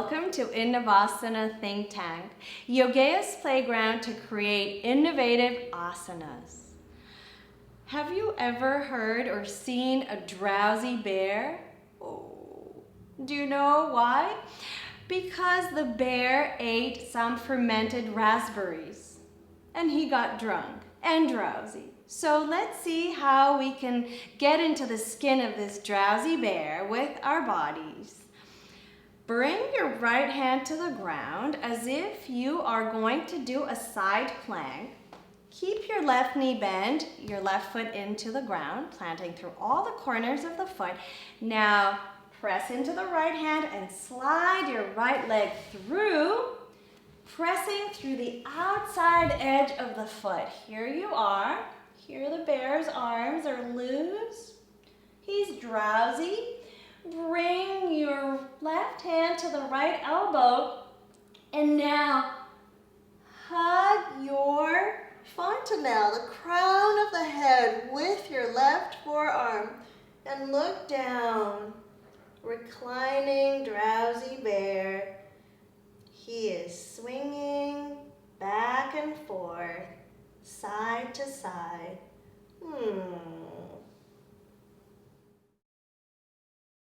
welcome to Innovasana Think Tank, Yogea's playground to create innovative asanas. Have you ever heard or seen a drowsy bear? Oh, do you know why? Because the bear ate some fermented raspberries and he got drunk and drowsy. So let's see how we can get into the skin of this drowsy bear with our bodies. Bring your right hand to the ground as if you are going to do a side plank. Keep your left knee bent, your left foot into the ground, planting through all the corners of the foot. Now press into the right hand and slide your right leg through, pressing through the outside edge of the foot. Here you are. Here the bear's arms are loose. He's drowsy. Bring your left hand to the right elbow and now hug your fontanelle, the crown of the head, with your left forearm and look down. Reclining drowsy bear. He is swinging back and forth, side to side.